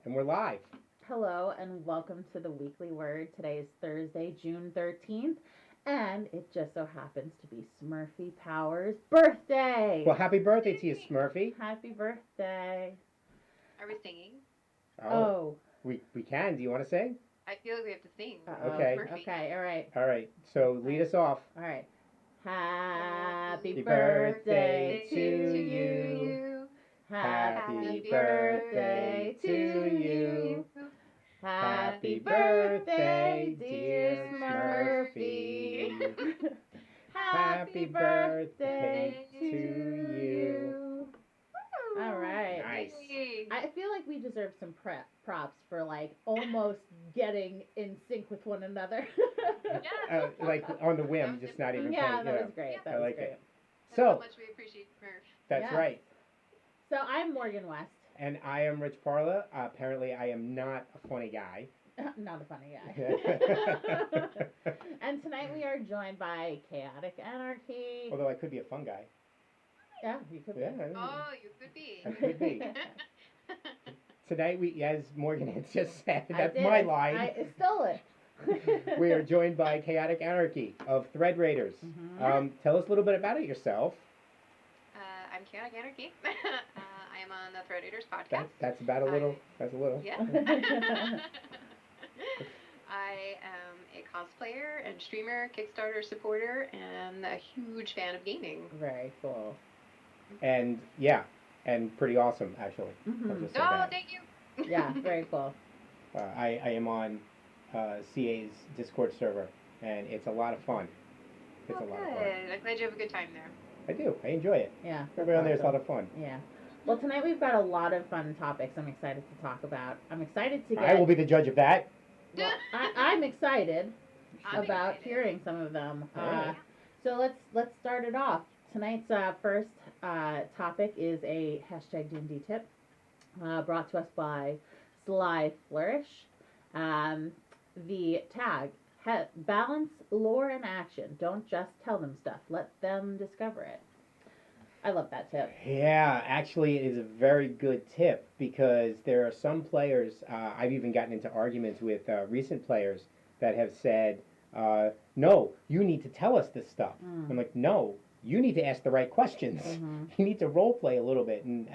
And we're live. Hello and welcome to the Weekly Word. Today is Thursday, June 13th, and it just so happens to be Smurfy Power's birthday. Well, happy birthday to you, Yay! Smurfy. Happy birthday. Are we singing? Oh, Oh, we can. Do you want to sing? I feel like we have to sing. uh-oh. Okay. Murphy. Okay, all right. All right. So lead us off. All right. Happy Happy birthday birthday to to you. you. Happy Happy birthday birthday to to you. you. Happy Happy birthday, birthday, dear dear Smurfy. Smurfy. Happy Happy birthday birthday to to you. you. All right. Nice. Yay! I feel like we deserve some props for like almost getting in sync with one another. Yeah. Like on the That whim, was just not even impressive. Yeah, paying. that was great. Yeah. I That was like great. it. That's how So much we appreciate Murph. that's Yes. right. So I'm Morgan West. And I am Rich Parla. Apparently, I am not a funny guy. Not a funny guy. And tonight we are joined by Chaotic Anarchy. Although I could be a fun guy. Yeah, you could be. Yeah, Oh, you could be. I could be. Tonight, as Morgan has just said, I that's did. my line. I stole it. We are joined by Chaotic Anarchy of Thread Raiders. Mhm. Tell us a little bit about it yourself. I'm Chaotic Anarchy. I am on the Thread Raiders podcast. That's about a little. That's a little. Yeah. I am a cosplayer and streamer, Kickstarter supporter, and a huge fan of gaming. Very cool. And yeah, and pretty awesome actually. I'll Mhm. just say Oh, that. thank you. Yeah, very cool. I am on CA's Discord server, and it's a lot of fun. It's Oh, a lot of fun. good. I'm glad you have a good time there. I do. I enjoy it. Yeah. Everybody on there is a awesome. lot of fun. Yeah. Well, tonight we've got a lot of fun topics I'm excited to talk about. I'm excited to get. I will be the judge of that. Well, I'm excited I'm about excited. hearing some of them. All right. So let's start it off. Tonight's first topic is a hashtag D&D tip brought to us by Sly Flourish. Um, the tag: balance lore and action. Don't just tell them stuff. Let them discover it. I love that tip. Yeah, actually, it is a very good tip because there are some players. I've even gotten into arguments with recent players that have said, "No, you need to tell us this stuff." Mm. I'm like, "No, you need to ask the right questions. Mhm. You need to role play a little bit," and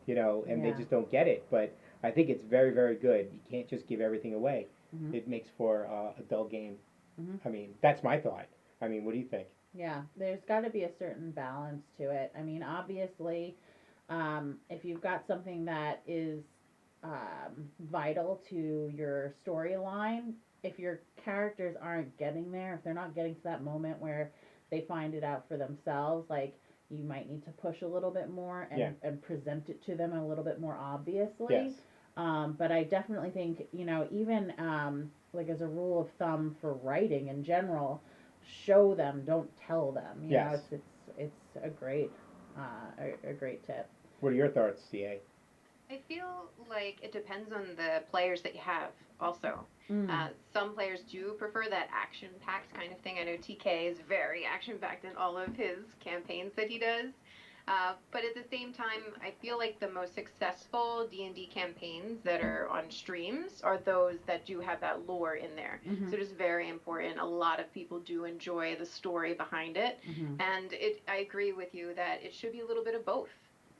they Yeah. just don't get it. But I think it's very, very good. You can't just give everything away. Mhm. It makes for a dull game. Mhm. I mean, that's my thought. I mean, what do you think? Yeah, there's got to be a certain balance to it. I mean, obviously, if you've got something that is vital to your storyline, if your characters aren't getting there, if they're not getting to that moment where they find it out for themselves, like you might need to push a little bit more Yeah. and present it to them a little bit more obviously. Yes. But I definitely think, even like as a rule of thumb for writing in general, show them, don't tell them. You know, Yes. it's a great a great tip. What are your thoughts, CA? I feel like it depends on the players that you have also. Mm. Some players do prefer that action packed kind of thing. I know TK is very action packed in all of his campaigns that he does. But at the same time, I feel like the most successful D&D campaigns that are on streams are those that do have that lore in there. Mhm. So it is very important. A lot of people do enjoy the story behind it. Mhm. And I agree with you that it should be a little bit of both.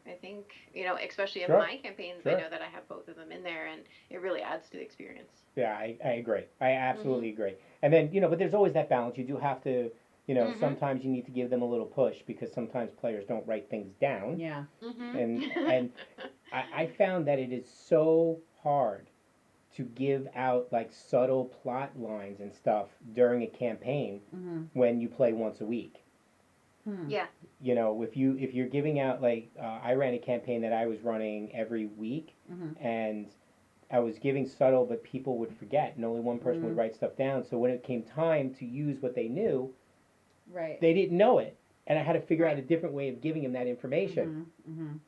I think, especially in Sure. my campaigns, I Sure. know that I have both of them in there, and it really adds to the experience. Yeah, I agree. I absolutely agree. And then, but there's always that balance. You do have to, Mhm. sometimes you need to give them a little push because sometimes players don't write things down. Yeah. And I found that it is so hard to give out like subtle plot lines and stuff during a campaign Mhm. when you play once a week. Hmm. Yeah. If you're giving out like I ran a campaign that I was running every week, Mhm. and I was giving subtle, but people would forget, and only one person would Mm. write stuff down. So when it came time to use what they knew, Right. they didn't know it, and I had to figure out Right. a different way of giving them that information. Mhm. Mhm.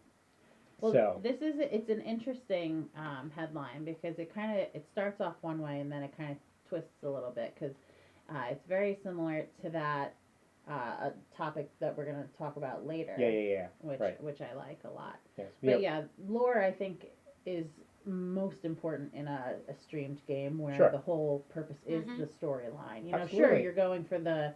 Well, So it's an interesting headline because it starts off one way and then it kind of twists a little bit because it's very similar to that a topic that we're going to talk about later. yeah, which right. which I like a lot. Yes, But yeah, lore I think is most important in a streamed game where Sure. the whole purpose is Mhm. the storyline. You know, sure, Absolutely. you're going for the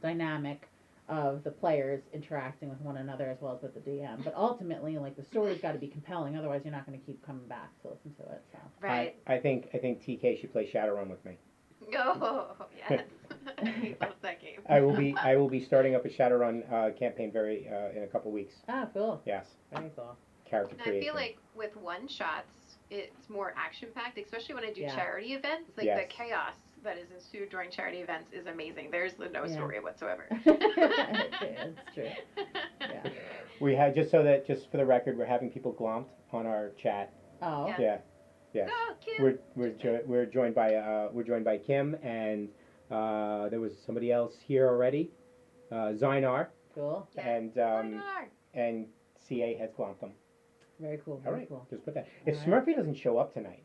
dynamic of the players interacting with one another as well as with the DM, but ultimately, like, the story's got to be compelling. Otherwise, you're not going to keep coming back to listen to it. So Right. I think TK should play Shadowrun with me. Oh, yes. He loves that game. I will be starting up a Shadowrun campaign very in a couple weeks. cool, Yes, very cool. character And I creation. feel like with one shots, it's more action packed, especially when I do Yeah. charity events. Like the Yes. chaos that is ensued during charity events is amazing. There's no Yeah. story whatsoever. It's true. Yeah. We had just for the record, we're having people glomped on our chat. Oh. Yeah. Yeah, yes. Oh, cute. We're joined by Kim, and there was somebody else here already, Zynar, Cool. Yes. and Zynar. and CA has glomped them. Very cool. All Very right, cool. just put that. If All right. Smurfy doesn't show up tonight,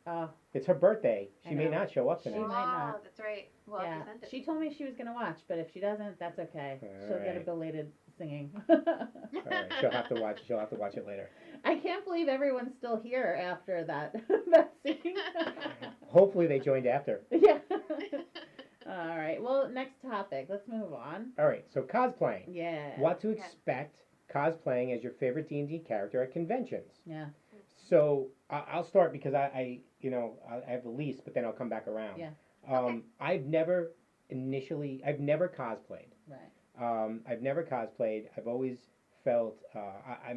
Oh. it's her birthday. I She may know. not show up She tonight. might not. Oh, that's right. Well, Yeah. if you sent it. She told me she was gonna watch, but if she doesn't, that's okay. All She'll get a right. belated singing. All right, she'll have to watch. She'll have to watch it later. I can't believe everyone's still here after that that singing. Hopefully, they joined after. Yeah. All right. Well, next topic. Let's move on. All right, so cosplaying. Yeah. What to Yeah. expect cosplaying as your favorite D&D character at conventions. Yeah. So I'll start because I have the least, but then I'll come back around. Yeah. Okay. I've never cosplayed. Right. I've never cosplayed. I've always felt I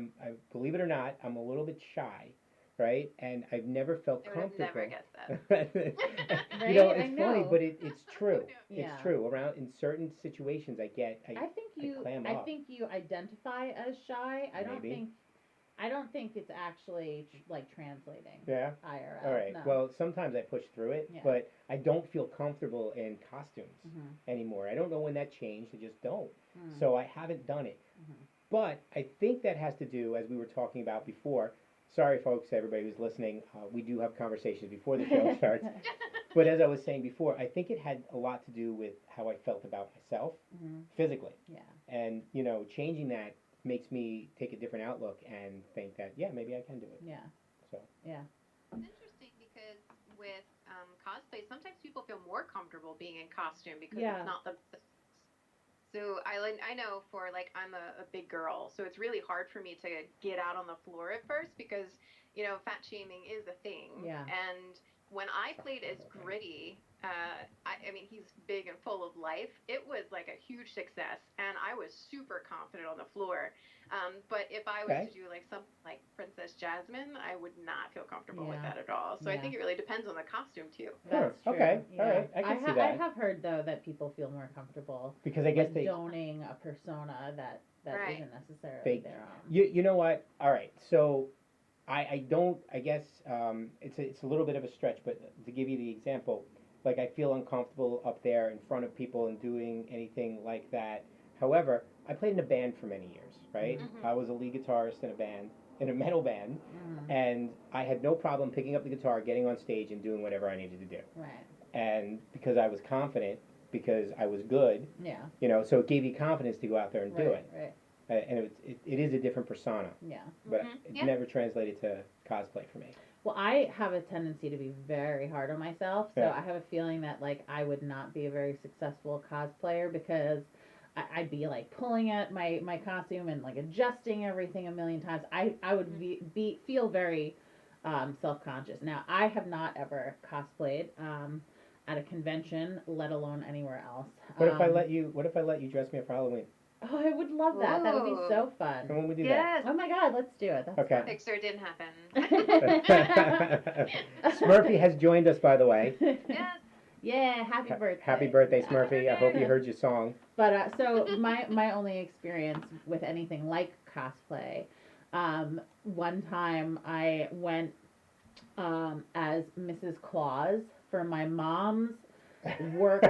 believe it or not, I'm a little bit shy, right? And I've never felt I would have comfortable. never guessed that. You know, Right? I it's funny, know. but it's true. Yeah. It's true. Around in certain situations, I clam I up. think you identify as shy. Maybe. I don't think it's actually like translating Yeah. IRL. All right. No. Well, sometimes I push through it, Yeah. but I don't feel comfortable in costumes Mhm. anymore. I don't know when that changed. I just don't. Mm. So I haven't done it. Mhm. But I think that has to do, as we were talking about before. Sorry, folks, everybody who's listening. We do have conversations before the show starts. But as I was saying before, I think it had a lot to do with how I felt about myself Mhm. physically. Yeah. And, changing that makes me take a different outlook and think that, yeah, maybe I can do it. Yeah. So. Yeah. It's interesting because with cosplay, sometimes people feel more comfortable being in costume because Yeah. it's not themselves. So I know for like I'm a big girl, so it's really hard for me to get out on the floor at first because fat shaming is a thing. Yeah. And when I played as Gritty, I mean he's big and full of life. It was like a huge success, and I was super confident on the floor. But if I was Okay. to do like something like Princess Jasmine, I would not feel comfortable with Yeah. that at all. So I Yeah. think it really depends on the costume too. That's true. Okay. Yeah. All right. I can see I that. have heard though that people feel more comfortable Because I guess like they. donning a persona that Right. isn't necessarily They- their own. You know what? All right. So I don't. I guess it's a little bit of a stretch, but to give you the example, like I feel uncomfortable up there in front of people and doing anything like that. However, I played in a band for many years, right? Mhm. I was a lead guitarist in a band, in a metal band, Mm. and I had no problem picking up the guitar, getting on stage, and doing whatever I needed to do. Right. And because I was confident, because I was good, Yeah. so it gave you confidence to go out there and do it. Right. And it is a different persona, Yeah. but Mhm. it Yeah. never translated to cosplay for me. Well, I have a tendency to be very hard on myself, so Yeah. I have a feeling that like I would not be a very successful cosplayer because I'd be like pulling at my costume and like adjusting everything a million times. I would feel very self-conscious. Now, I have not ever cosplayed at a convention, let alone anywhere else. What if I let you dress me up for Halloween? Oh, I would love that. That would be so Ooh. And fun. when we do Yes. Oh my God, let's do it. That's Okay. fun. Pixar didn't happen. that. Smurfy has joined us, by the way. Yes. Yeah, happy birthday. Happy birthday, Happy Smurfy. I hope you birthday. heard your song. But so my only experience with anything like cosplay, one time I went as Mrs. Claus for my mom's work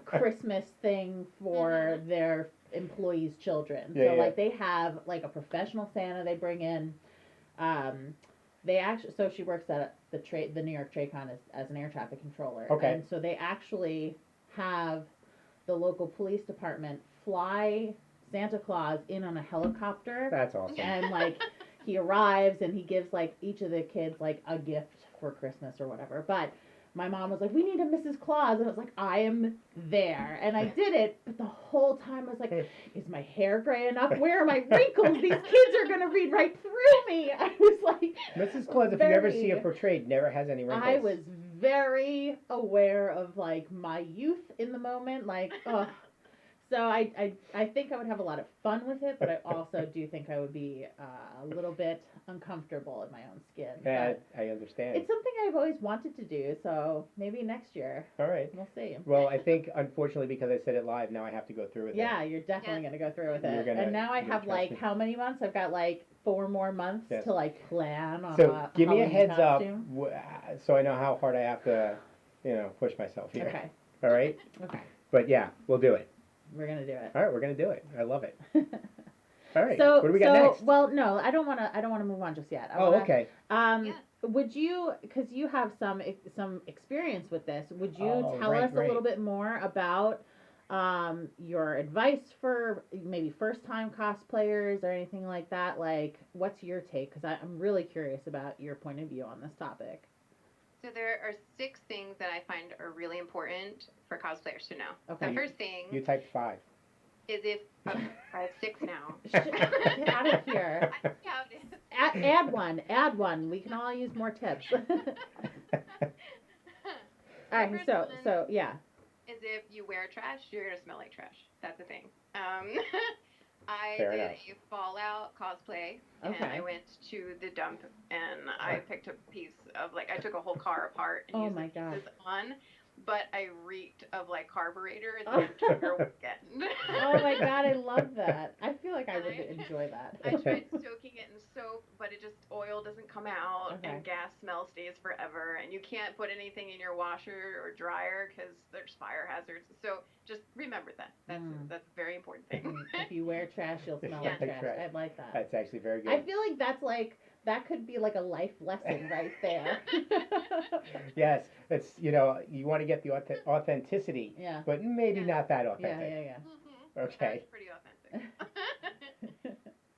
Christmas thing for their employees' children. Yeah, So yeah. like they have like a professional Santa they bring in. They actually so she works at the New York Trade Con as an air traffic controller. Okay. And so they actually have the local police department fly Santa Claus in on a helicopter That's awesome. and like he arrives and he gives like each of the kids like a gift for Christmas or whatever. But my mom was like, "We need a Mrs. Claus," and I was like, "I am there," and I did it. But the whole time I was like, "Is my hair gray enough? Where are my wrinkles? These kids are gonna read right through me." I was like, Mrs. Claus, if you ever see it portrayed, never has any wrinkles. I was very aware of like my youth in the moment, like, oh. So I think I would have a lot of fun with it, but I also do think I would be a little bit uncomfortable in my own skin. Yeah, I understand. It's something I've always wanted to do, so maybe next year. All right. We'll see. Well, I think, unfortunately, because I said it live, now I have to go through with it. Yeah, you're definitely going to go through with it. And now I have trust me. how many months? I've got 4 more months to plan on So give me a heads costume. up so I know how hard I have to, push myself here. Okay. All right? Okay. But yeah, we'll do it. We're going to do it. All right, we're going to do it. I love it. All right. So, what do we got next? Well, no, I don't want to move on just yet. Okay. Would you, because you have some experience with this, would you tell us a little bit more about your advice for maybe first time cosplayers or anything like that? Like, what's your take? Because I'm really curious about your point of view on this topic. So there are 6 things that I find are really important for cosplayers to know. Okay. The first thing You typed 5. is if I have 6 now. Get out of here. I counted. Add one. We can all use more tips. All right. First So yeah. Is if you wear trash, you're gonna smell like trash. That's the thing. I Fair did enough. a Fallout cosplay, and Okay. I went to the dump, and I picked a piece of I took a whole car apart and Oh used my the God. pieces on, but I reeked of carburetor the entire weekend. Oh my God, I love that. I feel like I would enjoy that. I tried soaking it in soap, but oil doesn't come out, Okay. and gas smell stays forever, and you can't put anything in your washer or dryer because there's fire hazards. So just remember that. That's a very important thing. If you wear trash, you'll smell like trash. I like that. That's actually very good. I feel like that could be like a life lesson right there. Yes, it's you want to get the authenticity, Yeah. but maybe not that Yeah, authentic. yeah. Okay. That's pretty authentic.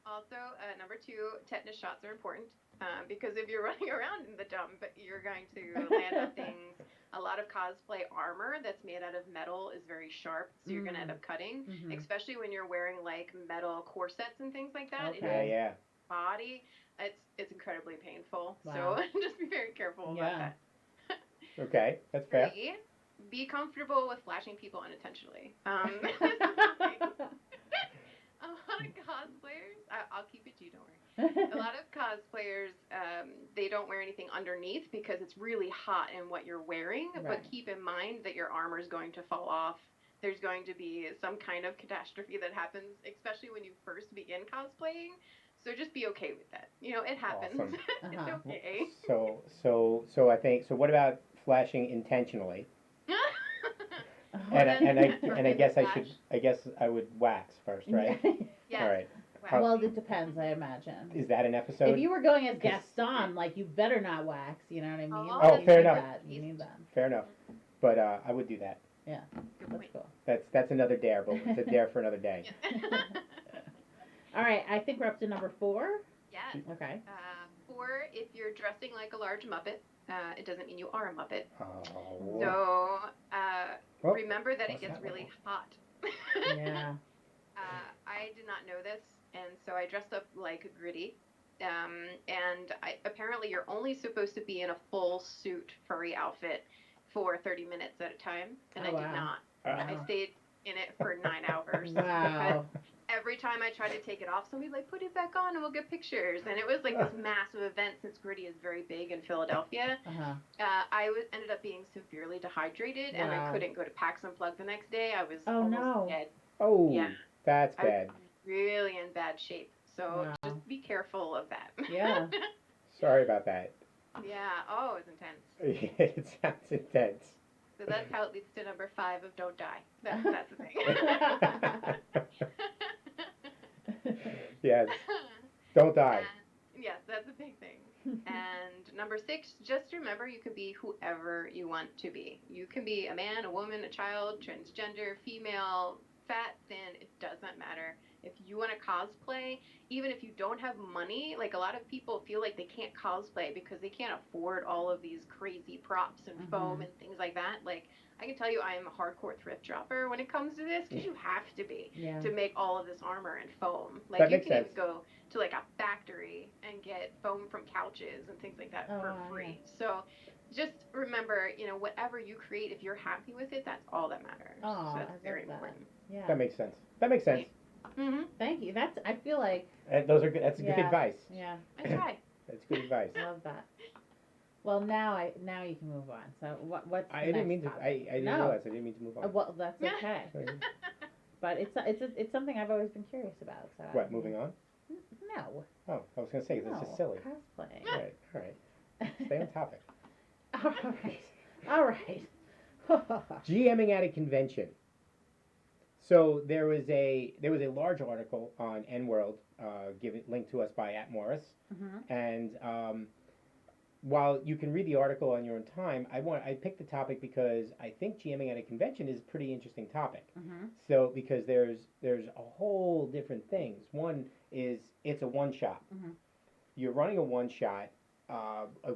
Also, number 2, tetanus shots are important because if you're running around in the dump, you're going to land on things. A lot of cosplay armor that's made out of metal is very sharp, so you're going to end up cutting, especially when you're wearing metal corsets and things like that. Okay. Yeah. Body, it's incredibly painful. Wow. So just be very careful about that. Okay, that's fair. 3, be comfortable with flashing people unintentionally. A lot of cosplayers, I'll keep it to you, don't worry. A lot of cosplayers, they don't wear anything underneath because it's really hot in what you're wearing. Right. But keep in mind that your armor is going to fall off. There's going to be some kind of catastrophe that happens, especially when you first begin cosplaying. So just be okay with that. It happens. Awesome. It's okay. So I think what about flashing intentionally? Well, And I guess I would wax first, right? Yes. All right. Wax. Well, it depends, I imagine. Is that an episode? If you were going as Gaston, you better not wax. You know what I mean? Oh, You fair need enough. that. You need that. Fair enough. But I would do that. Yeah, Good that's point. cool. That's another dare, but it's a dare for another day. All right, I think we're up to number 4. Yes. Okay. 4, if you're dressing like a large Muppet, it doesn't mean you are a Muppet. Oh. So remember that it gets really hot. Yeah. I did not know this, and so I dressed up like Gritty. And apparently you're only supposed to be in a full suit furry outfit for 30 minutes at a time, and I did not. I stayed in it for 9 hours. Wow. Every time I tried to take it off, somebody's like, put it back on and we'll get pictures. And it was this massive event since Gritty is very big in Philadelphia. Uh-huh. I ended up being severely dehydrated, and I couldn't go to PAX Unplugged the next day. I was almost dead. Oh, yeah. That's I bad. was really in bad shape. So just be careful of that. Yeah. Sorry about that. Yeah. Oh, it was intense. It sounds intense. So that's how it leads to number 5 of don't die. That's the thing. Yes. Don't die. Yes, that's a big thing. And number 6, just remember you can be whoever you want to be. You can be a man, a woman, a child, transgender, female, fat, thin, it doesn't matter. if you want to cosplay, even if you don't have money, like a lot of people feel like they can't cosplay because they can't afford all of these crazy props and foam and things like that. Like I can tell you, I am a hardcore thrift shopper when it comes to this because you have to be Yeah. to make all of this armor and foam. Like That you makes can sense. even go to like a factory and get foam from couches and things like that Oh, for wow, free. So just remember, whatever you create, if you're happy with it, that's all that matters. Oh, So I that's love very that. important. Yeah. That makes sense. That makes sense. Mhm. Thank you. That's. I feel like. Those are good. That's good Yeah. advice. Yeah. I try. That's good advice. Love that. Well, now you can move on. So what's the I didn't next mean to. topic? I didn't No. realize. I didn't mean to move on. Well, that's okay. But it's something I've always been curious about. So What? Moving on? No. Oh, I was gonna say 'cause No. it's just silly. Cosplaying. All right. All right. Stay on topic. All right. All right. GMing at a convention. So there was a large article on NWorld, given linked to us by @Morris, and while you can read the article on your own time, I picked the topic because I think GMing at a convention is a pretty interesting topic. So because there's a whole different things. One is it's a one shot. You're running a one shot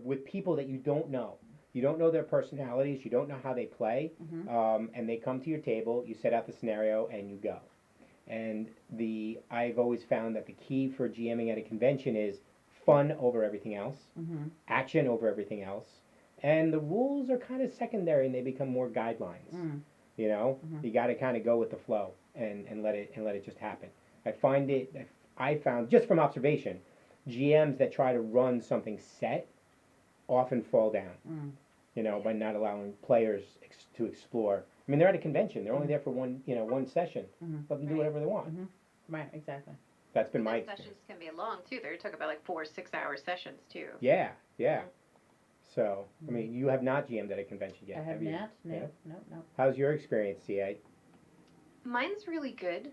with people that you don't know. You don't know their personalities. You don't know how they play. And they come to your table. You set out the scenario and you go. And I've always found that the key for GMing at a convention is fun over everything else, action over everything else, and the rules are kind of secondary and they become more guidelines. You got to kind of go with the flow and let it just happen. I found just from observation, GMs that try to run something set often fall down. By not allowing players to explore. I mean, they're at a convention. They're only there for one session. Let them do Right. whatever they want. Right. Exactly. That's been my And experience. sessions can be long too. They took about like 4 6 hour sessions too. Yeah, yeah. So, I mean, you have not GM'd at a convention yet, I have you? not. No. Yeah. No. How's your experience, CA? Mine's really good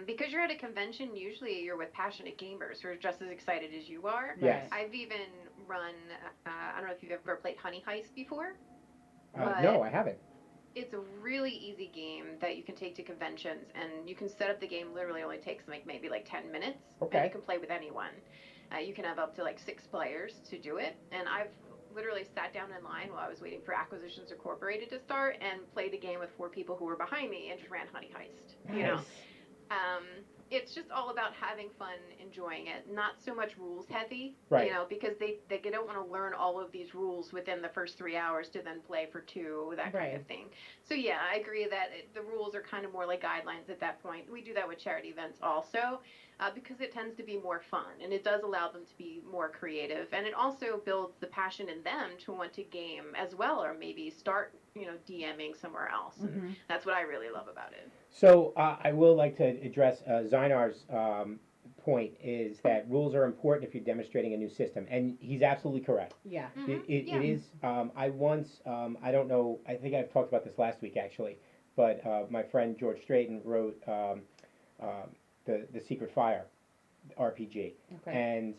because you're at a convention. Usually, you're with passionate gamers who are just as excited as you are. Yes. I've even run. I don't know if you've ever played Honey Heist before. No, I haven't. It's a really easy game that you can take to conventions, and you can set up the game. Literally, only takes maybe like 10 minutes, Okay. and you can play with anyone. You can have up to like 6 players to do it, and I've literally sat down in line while I was waiting for Acquisitions Incorporated to start and played the game with 4 people who were behind me and just ran Honey Heist. Nice. Um, it's just all about having fun, enjoying it. Not so much rules heavy, Right. because they don't want to learn all of these rules within the first 3 hours to then play for 2, that kind of thing. So yeah, I agree that the rules are kind of more like guidelines at that point. We do that with charity events also, because it tends to be more fun and it does allow them to be more creative, and it also builds the passion in them to want to game as well, or maybe start DMing somewhere else. And that's what I really love about it. So I will like to address Zynar's point is that rules are important if you're demonstrating a new system, and he's absolutely correct. Yeah. It is. I once, I don't know, I think I've talked about this last week actually, but my friend George Strayton wrote the Secret Fire RPG, and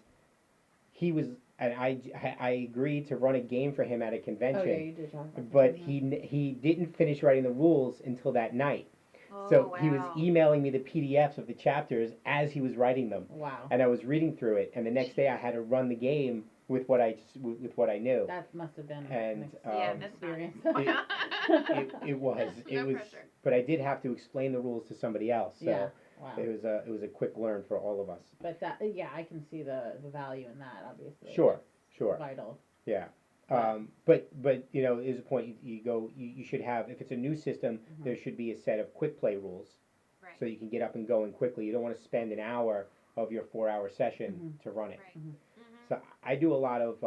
I agreed to run a game for him at a convention. Oh yeah, you did talk about but that. he didn't finish writing the rules until that night. Oh, So wow. he was emailing me the PDFs of the chapters as he was writing them, Wow. and I was reading through it. And the next day I had to run the game with what I knew. That must have been And, an that's experience. It was. No pressure. But I did have to explain the rules to somebody else. So Yeah. Wow. it was a quick learn for all of us. But I can see the value in that, obviously. Sure. Vital. Yeah. But is a point you should have, if it's a new system, there should be a set of quick play rules, Right. so you can get up and going quickly. You don't want to spend an hour of your 4-hour session to run it. Right. So I do a lot of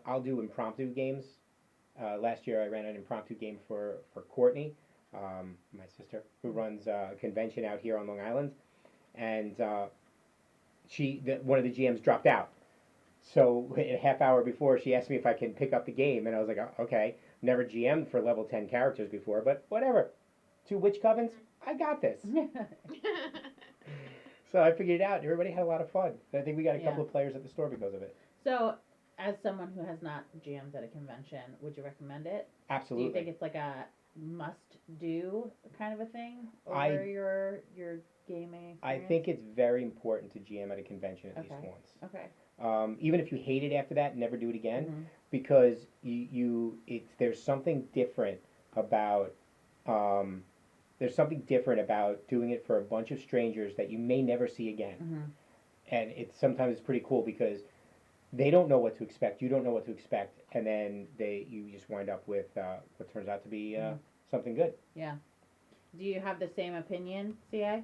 I'll do impromptu games. Last year I ran an impromptu game for Courtney, my sister, who runs a convention out here on Long Island, and one of the GMs dropped out. So a half hour before, she asked me if I can pick up the game, and I was like, oh, okay. Never GM'd for level 10 characters before, but whatever. 2 witch covens, I got this. So I figured it out. Everybody had a lot of fun. I think we got a couple of players at the store because of it. So, as someone who has not GM'd at a convention, would you recommend it? Absolutely. Do you think it's like must do kind of a thing I- over your gaming I experience? think it's very important to GM at a convention at least Okay. once. Okay. Even if you hate it after that, never do it again, Mhm. because there's something different about um, doing it for a bunch of strangers that you may never see again, Mhm. and sometimes it's pretty cool because they don't know what to expect, you don't know what to expect, and then you just wind up with what turns out to be Mhm. something good. Yeah. Do you have the same opinion, CA?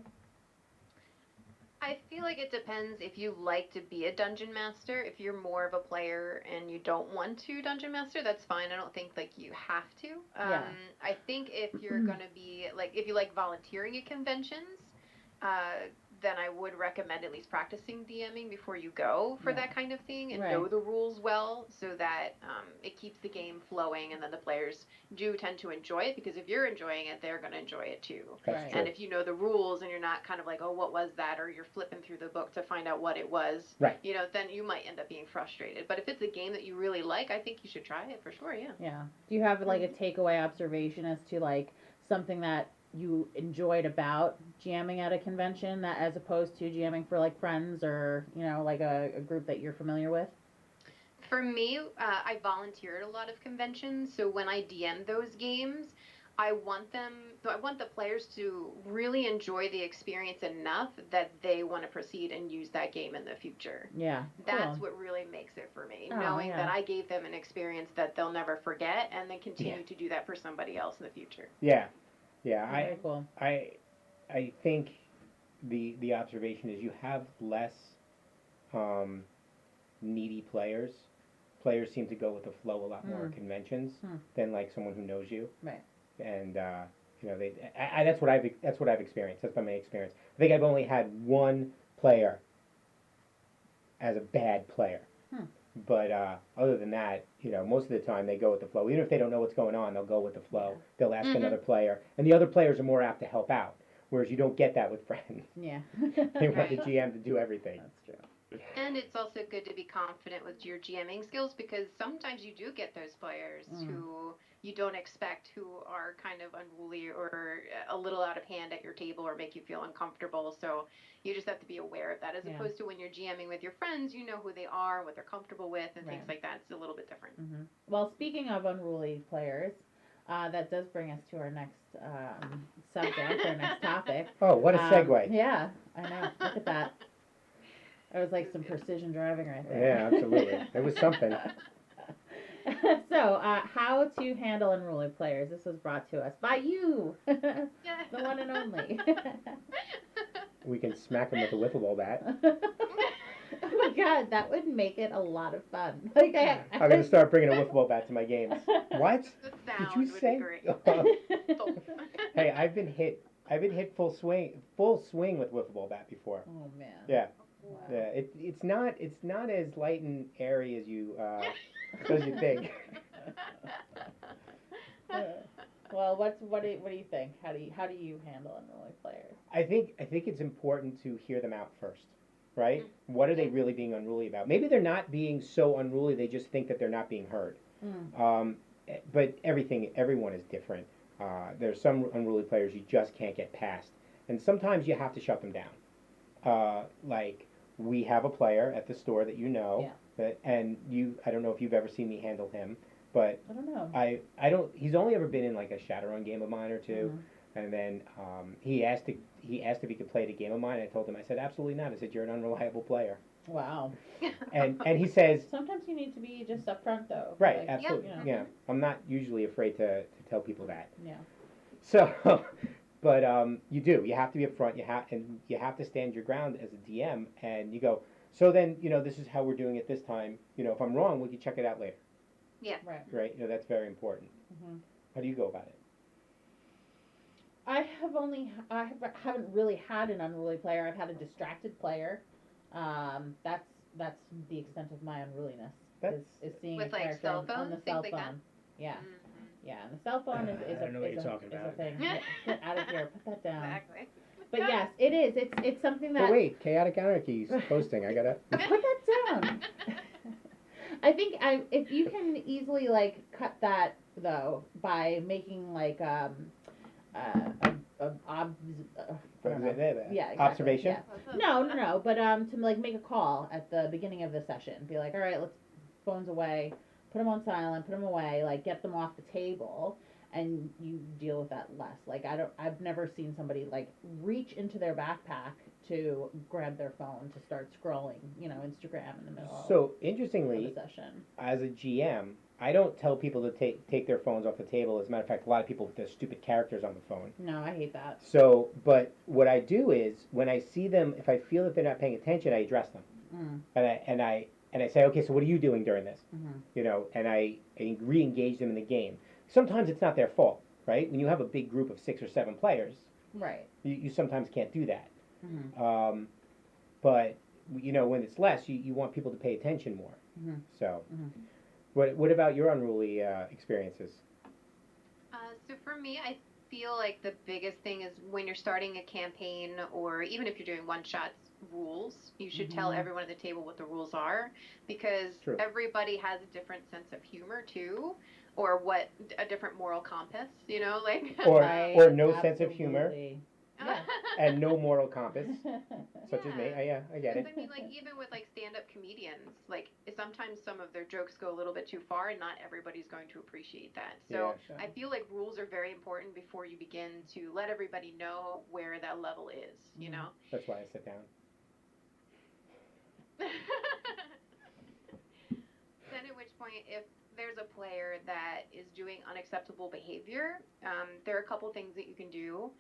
I feel like it depends if you like to be a dungeon master. If you're more of a player and you don't want to dungeon master, that's fine. I don't think like you have to. Yeah. I think if you're gonna be like if you like volunteering at conventions, uh, then I would recommend at least practicing DMing before you go for Yeah. that kind of thing and Right. know the rules well so that it keeps the game flowing and then the players do tend to enjoy it because if you're enjoying it, they're gonna enjoy it too. That's Right. true. And if you know the rules and you're not kind of like, oh, what was that? Or you're flipping through the book to find out what it was, Right. then you might end up being frustrated. But if it's a game that you really like, I think you should try it for sure, yeah. Yeah. Do you have like a takeaway observation as to like something that you enjoyed about jamming at a convention that as opposed to jamming for like friends or like a group that you're familiar with? For me, I volunteered at a lot of conventions, so when I DM those games, I want the players to really enjoy the experience enough that they want to proceed and use that game in the future. Yeah. That's Cool. what really makes it for me, Oh, knowing yeah. that I gave them an experience that they'll never forget and then continue Yeah. to do that for somebody else in the future. Yeah, yeah. Very cool. I think the observation is you have less um, needy players. Players seem to go with the flow a lot more at conventions than like someone who knows you. Right. And that's what I've experienced. That's been my experience. I think I've only had one player as a bad player. But other than that, most of the time they go with the flow. Even if they don't know what's going on, they'll go with the flow. Yeah. They'll ask another player, and the other players are more apt to help out. Whereas you don't get that with friends. Yeah. They want the Right. GM to do everything. That's true. And it's also good to be confident with your GMing skills because sometimes you do get those players who you don't expect who are kind of unruly or a little out of hand at your table or make you feel uncomfortable. So you just have to be aware of that as opposed to when you're GMing with your friends, you know who they are, what they're comfortable with, and things like that. It's a little bit different. Mm-hmm. Well, speaking of unruly players, that does bring us to our next subject, our next topic. Oh, what a segue. Yeah, I know. Look at that. It was like some precision driving right there. Yeah, absolutely. It was something. So, how to handle unruly players. This was brought to us by you, the one and only. We can smack them with a wiffle ball bat. Oh my god, that would make it a lot of fun. Like I'm gonna start bringing a wiffle ball bat to my games. What? The Did sound you would say? be great. Hey, I've been hit full swing with wiffle ball bat before. Oh man. Yeah. Wow. Yeah. It's not as light and airy as you think. Well, what do you think? How do you handle unruly players? I think it's important to hear them out first, right? What are they really being unruly about? Maybe they're not being so unruly; they just think that they're not being heard. But everyone is different. There's some unruly players you just can't get past, and sometimes you have to shut them down. Like we have a player at the store that I don't know if you've ever seen me handle him, but I don't know. I don't. He's only ever been in like a Shadowrun game of mine or two, and then he asked if he could play the game of mine. I told him, I said absolutely not. I said you're an unreliable player. Wow. And he says sometimes you need to be just upfront though. right, like, absolutely, yeah. I'm not usually afraid to tell people that. Yeah. So, but you have to be upfront. You have to stand your ground as a DM, and you go. So then this is how we're doing it this time. If I'm wrong, we can check it out later. Yeah. Right. Right. That's very important. How do you go about it? I haven't really had an unruly player. I've had a distracted player. That's the extent of my unruliness. Is seeing with a character cell phones, on the cell things phone. like that? Yeah. Yeah, and the cell phone is I don't know what you're talking is about. a thing. Get out of here. Put that down. Exactly. But yes, it is. It's something that. But wait, Chaotic Anarchy's posting. I gotta put that down. I think if you can easily like cut that though, by making like a I don't know. Yeah, exactly. Observation? Yeah. No, but to like make a call at the beginning of the session, be like, all right, let's phones away, put them on silent, put them away, like get them off the table, and you deal with that less. Like I've never seen somebody like reach into their backpack to grab their phone to start scrolling, Instagram in the middle So of interestingly, the session. as a GM, I don't tell people to take their phones off the table. As a matter of fact, a lot of people put their stupid characters on the phone. No, I hate that. So, but what I do is when I see them, if I feel that they're not paying attention, I address them, and I say, okay, so what are you doing during this? And I re-engage them in the game. Sometimes it's not their fault, right? When you have a big group of 6 or 7 players, Right. you sometimes can't do that. Mm-hmm. But when it's less, you want people to pay attention more. So, Mm-hmm. what about your unruly experiences? So for me, I feel like the biggest thing is when you're starting a campaign, or even if you're doing one shots, rules. You should tell everyone at the table what the rules are, because True. everybody has a different sense of humor too, or what a different moral compass. Like Or Right, or no sense of humor absolutely. Yeah. and no moral compass, such as me. Yeah. Yeah, I get it. I mean, like, even with like stand-up comedians, like sometimes some of their jokes go a little bit too far, and not everybody's going to appreciate that. So Yeah. I feel like rules are very important before you begin to let everybody know where that level is. That's why I sit down. Then at which point, if there's a player that is doing unacceptable behavior, there are a couple things that you can do.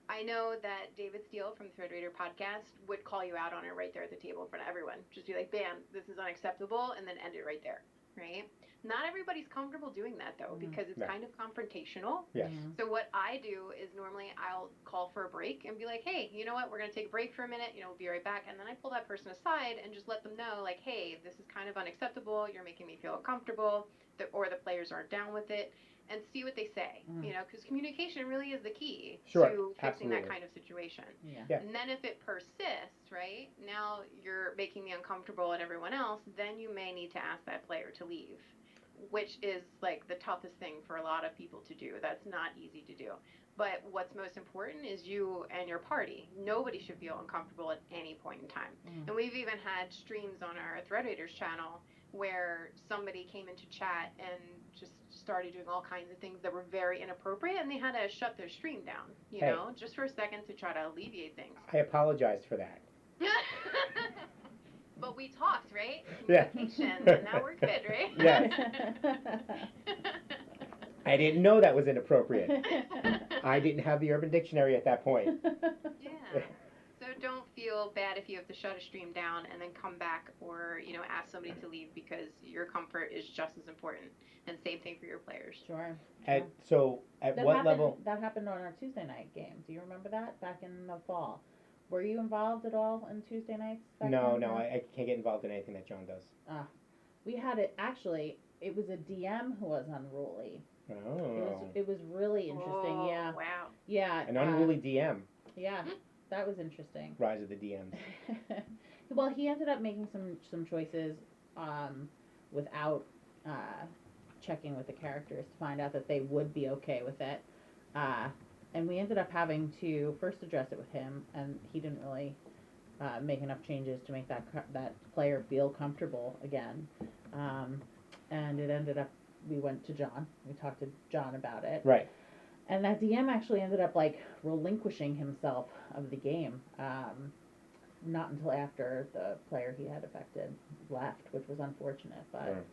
I know that David Steele from the Thread Raider podcast would call you out on it right there at the table in front of everyone. Just be like, bam, this is unacceptable, and then end it right there, right? Not everybody's comfortable doing that, though, because it's kind of confrontational. Yes. So what I do is normally I'll call for a break and be like, hey, you know what? We're going to take a break for a minute. We'll be right back. And then I pull that person aside and just let them know, like, hey, this is kind of unacceptable. You're making me feel uncomfortable, or the players aren't down with it. And see what they say, because communication really is the key to fixing that kind of situation. Yeah. And then if it persists, right, now you're making me uncomfortable and everyone else, then you may need to ask that player to leave, which is like the toughest thing for a lot of people to do. That's not easy to do. But what's most important is you and your party. Nobody should feel uncomfortable at any point in time. And we've even had streams on our Thread Raiders channel where somebody came into chat and just started doing all kinds of things that were very inappropriate, and they had to shut their stream down, just for a second to try to alleviate things. I apologized for that. But we talked, right? Yeah. Communication, and now we're good, right? Yes. I didn't know that was inappropriate. I didn't have the Urban Dictionary at that point. Yeah. So don't feel bad if you have to shut a stream down and then come back, or ask somebody to leave, because your comfort is just as important. And same thing for your players. Sure. At That what happened, level? That happened on our Tuesday night game. Do you remember that back in the fall? Were you involved at all in Tuesday nights? No, I can't get involved in anything that John does. We had it actually. It was a DM who was unruly. Oh. It was really interesting. Oh, Yeah. wow. Yeah. An unruly DM. Yeah, that was interesting. Rise of the DMs. Well, he ended up making some choices without checking with the characters to find out that they would be okay with it. And we ended up having to first address it with him, and he didn't really make enough changes to make that player feel comfortable again. And it ended up, we went to John. We talked to John about it. Right. And that DM actually ended up like relinquishing himself of the game. Not until after the player he had affected left, which was unfortunate. But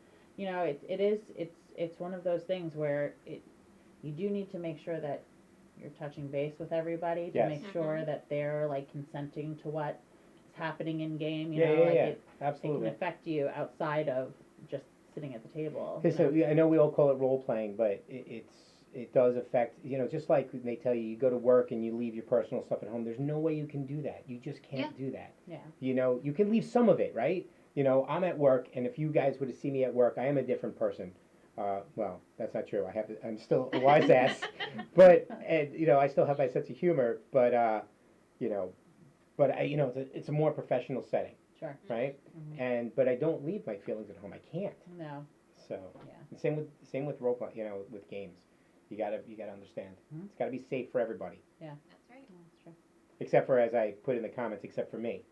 it's one of those things where you do need to make sure that you're touching base with everybody to make sure that they're like consenting to what is happening in game. Absolutely. It can affect you outside of just sitting at the table. Okay, so I know we all call it role playing, but it does affect, just like they tell you go to work and you leave your personal stuff at home. There's no way you can do that. You just can't do that. Yeah. You can leave some of it, right? I'm at work, and if you guys were to see me at work, I am a different person. Well, that's not true. I'm still a wise ass, but I still have my sense of humor. But it's a more professional setting. Sure. Right? But I don't leave my feelings at home. I can't. No. So Yeah. and same with role play, with games. You gotta understand. Mhm. It's gotta be safe for everybody, That's right. That's true. except for, as I put in the comments, except for me,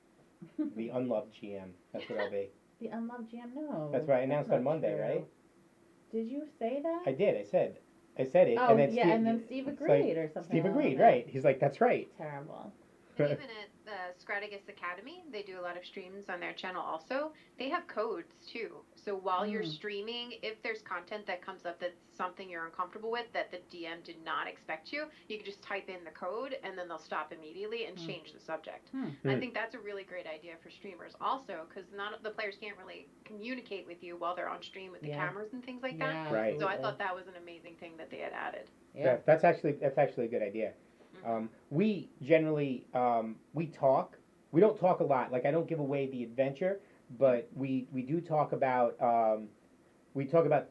the unloved GM. That's what I'll be. The unloved GM, no. That's what I announced that's on not Monday, true. right? Did you say that? I did. I said it, Oh, and then yeah, Steve, and then Steve it's like, agreed or something. Steve along agreed, that. right? He's like, that's right. Terrible. And even at Strategist Academy, they do a lot of streams on their channel also. They have codes too. So while you're streaming, if there's content that comes up that's something you're uncomfortable with that the DM did not expect you can just type in the code and then they'll stop immediately and change the subject. I think that's a really great idea for streamers also because not the players can't really communicate with you while they're on stream with the cameras and things like that. Yeah, Right. So I absolutely. thought that was an amazing thing that they had added. Yeah. That's actually a good idea. We generally we talk. We don't talk a lot. Like, I don't give away the adventure, but we do talk about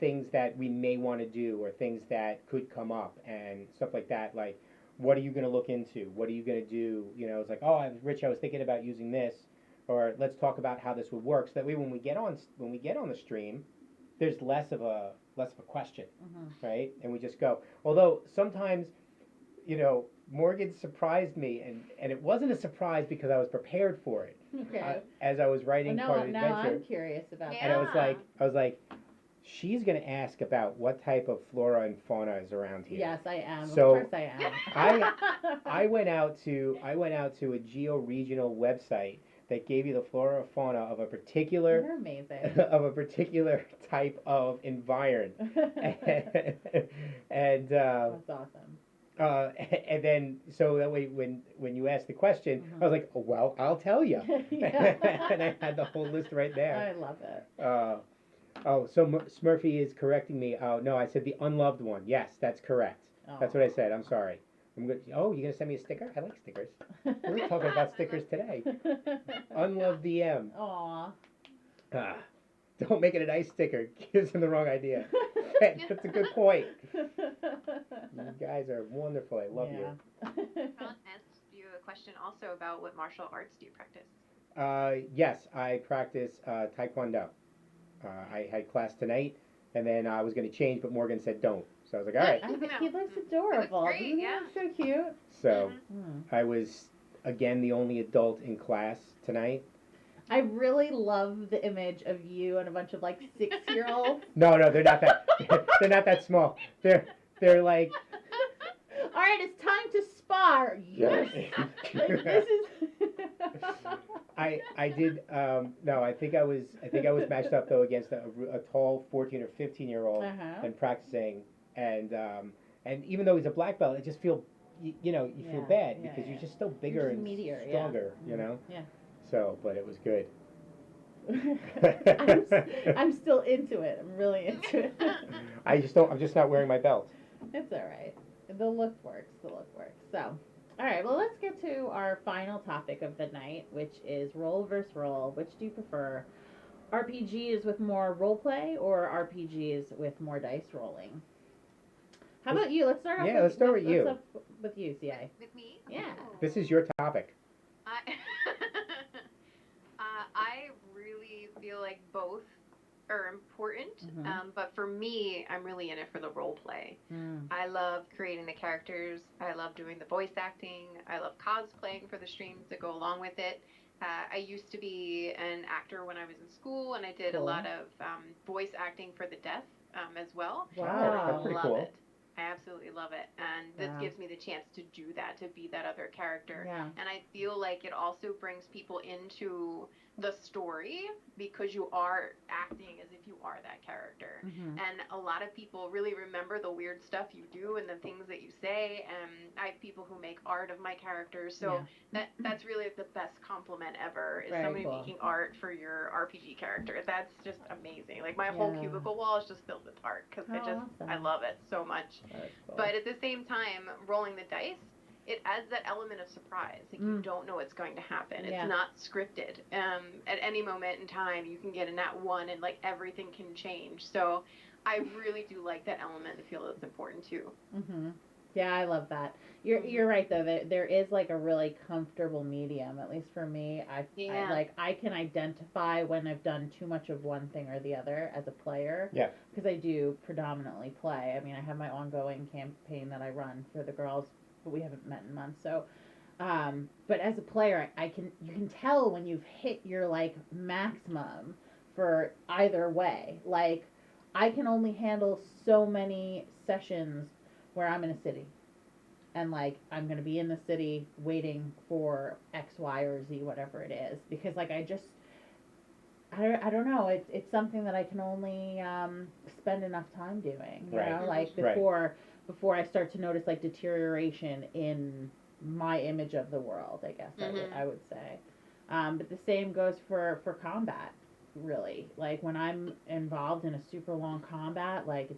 things that we may want to do or things that could come up and stuff like that. Like, what are you going to look into? What are you going to do? It's like, oh, Rich, I was thinking about using this, or let's talk about how this would work. So that way, when we get on the stream, there's less of a question, right? And we just go. Although sometimes, Morgan surprised me, and it wasn't a surprise because I was prepared for it. Okay. As I was writing Well, part of the now adventure, I'm curious about Yeah. and I was like, she's gonna ask about what type of flora and fauna is around that. here. Yes, I am. So, of course I am. I went out to a geo-regional website that gave you the flora and fauna of a particular You're amazing. of a particular type of environment, and That's awesome. and then so that way when you asked the question, I was like, oh, well, I'll tell you. Yeah. And I had the whole list right there. I love it. So Smurfy is correcting me. Oh, no, I said the unloved one. Yes, that's correct. That's what I said. I'm sorry. You're gonna send me a sticker? I like stickers. We were talking about stickers today. Unloved DM. Aw. Don't make it a nice sticker. Gives him the wrong idea. That's a good point. You guys are wonderful. I love you. I'll ask you a question also about what martial arts do you practice? Yes, I practice Taekwondo. I had class tonight, and then I was going to change, but Morgan said don't. So I was like, all right. I think he looks adorable. He looks great, Doesn't he yeah. look so cute? So Mm. I was, again, the only adult in class tonight. I really love the image of you and a bunch of 6-year-olds. No, they're not that. They're not that small. They're like. All right, it's time to spar. Yes. This is. I did no, I think I was matched up though against a tall 14 or 15-year-old and practicing, and even though he's a black belt, I just feel you feel bad because you're just still bigger and meatier, stronger, Yeah. So, but it was good. I'm still into it. I'm really into it. I'm just not wearing my belt. It's all right. The look works. So, all right. Well, let's get to our final topic of the night, which is roll versus roll. Which do you prefer? RPGs with more role play or RPGs with more dice rolling? How about you? Let's start off. Yeah, let's start with you. Let's start with you, CA. With me? Yeah. Oh. This is your topic. I really feel like both are important, but for me, I'm really in it for the role play. I love creating the characters. I love doing the voice acting. I love cosplaying for the streams that go along with it. I used to be an actor when I was in school, and I did a lot of voice acting for the deaf as well. Wow. That's pretty love cool. it. I absolutely love it, and this gives me the chance to do that, to be that other character. Yeah. And I feel like it also brings people into the story because you are acting as if you are that character. And a lot of people really remember the weird stuff you do and the things that you say, and I have people who make art of my characters, so that's really the best compliment ever, is somebody making art for your RPG character. That's just amazing. Like, my whole cubicle wall is just filled with art because I love it so much. Cool. But at the same time, rolling the dice, it adds that element of surprise. Like, you don't know what's going to happen. It's not scripted. At any moment in time, you can get a nat 1 and, everything can change. So I really do like that element and feel it's important, too. Yeah, I love that. You're right though. There is like a really comfortable medium. At least for me, I Yeah. like I can identify when I've done too much of one thing or the other as a player. Yeah. Because I do predominantly play. I mean, I have my ongoing campaign that I run for the girls, but we haven't met in months. So, but as a player, I can you can tell when you've hit your like maximum for either way. Like, I can only handle so many sessions where I'm in a city and like I'm gonna be in the city waiting for X, Y, or Z, whatever it is, because like I don't know. It's something that I can only spend enough time doing. You Right. know, like Right. before I start to notice like deterioration in my image of the world. I guess I would say. But the same goes for combat. Really, like when I'm involved in a super long combat, like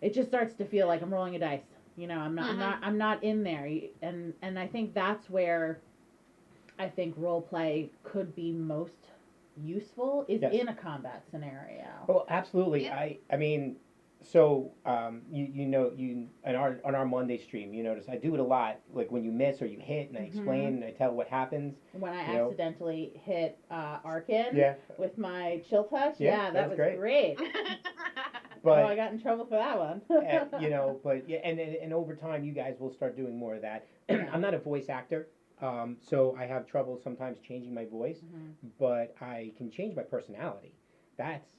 it just starts to feel like I'm rolling a dice. You know, I'm not in there, and I think that's where I think role play could be most useful is Yes. in a combat scenario. Oh, absolutely. Yeah. I mean, so you know you on our Monday stream, you notice I do it a lot. Like when you miss or you hit, and I explain Mhm. and I tell what happens. When I You know. accidentally hit Arkin Yeah. with my chill touch, Yeah, yeah, that that was was great. great. Oh, I But got in trouble for that one. you know, but yeah, and over time, you guys will start doing more of that. Yeah. I'm not a voice actor, so I have trouble sometimes changing my voice, Mhm. but I can change my personality. That's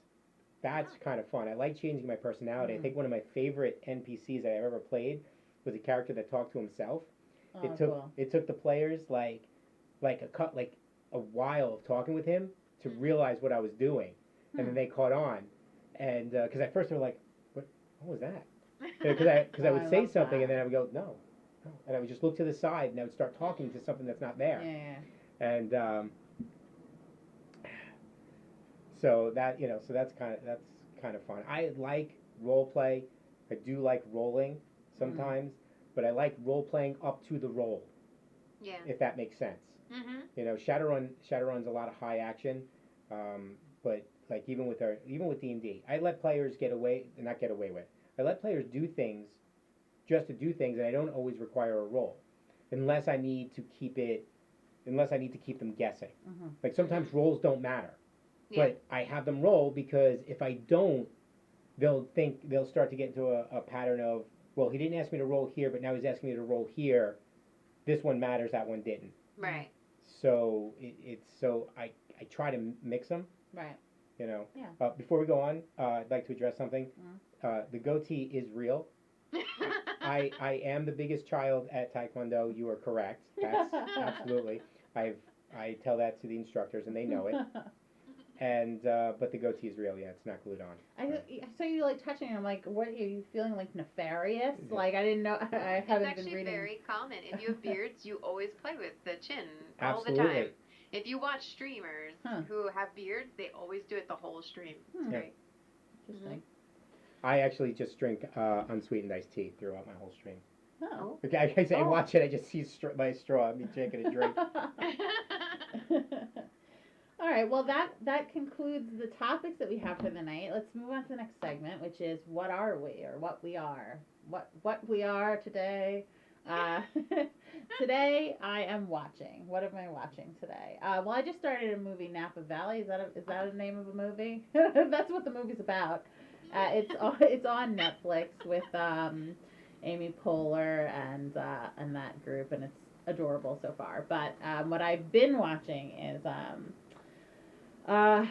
that's kind of fun. I like changing my personality. I Mm. think one of my favorite NPCs that I've ever played was a character that talked to himself. Oh, cool. It took the players like a while of talking with him to realize what I was doing, and then they caught on, and because at first they were like, what was that? Because I Oh, would I say love something that. and then I would go no, and I would just look to the side and I would start talking to something that's not there, Yeah. and so that so that's kind of fun. I like role play. I do like rolling Mm. sometimes, but I like role playing up to the role, Yeah. if that makes sense. Mhm. Shadowrun's a lot of high action, but like even with D&D, I let players get away, not get away with. I let players do things just to do things, and I don't always require a roll, unless I need to keep it, unless I need to keep them guessing. Mhm. Like sometimes rolls don't matter, Yeah. but I have them roll because if I don't, they'll start to get into a pattern of, well, he didn't ask me to roll here, but now he's asking me to roll here. This one matters, that one didn't. Right. So it's so I try to mix them. Right. You know. Yeah. Before we go on, I'd like to address something. The goatee is real. I am the biggest child at Taekwondo. You are correct. That's absolutely. I tell that to the instructors and they know it. And but the goatee is real. Yeah, it's not glued on. I saw you like touching it. I'm like, what are you feeling like nefarious? Yeah. Like I didn't know. I It's haven't been actually reading. very common. If you have beards, you always play with the chin all the Absolutely. time. If you watch streamers Huh. who have beards, they always do it the whole stream. It's Hmm. Yeah. great. Interesting. I actually just drink unsweetened iced tea throughout my whole stream. Oh. Okay, I Oh. watch it. I just see my straw. I'm drinking a drink. All right. Well, that concludes the topics that we have for the night. Let's move on to the next segment, which is what are we or what we are. What we are today. Uh, today I am watching. What am I watching today? Well, I just started a movie, Napa Valley. Is that a name of a movie? That's what the movie's about. It's on Netflix with Amy Poehler and that group, and it's adorable so far. But what I've been watching is uh,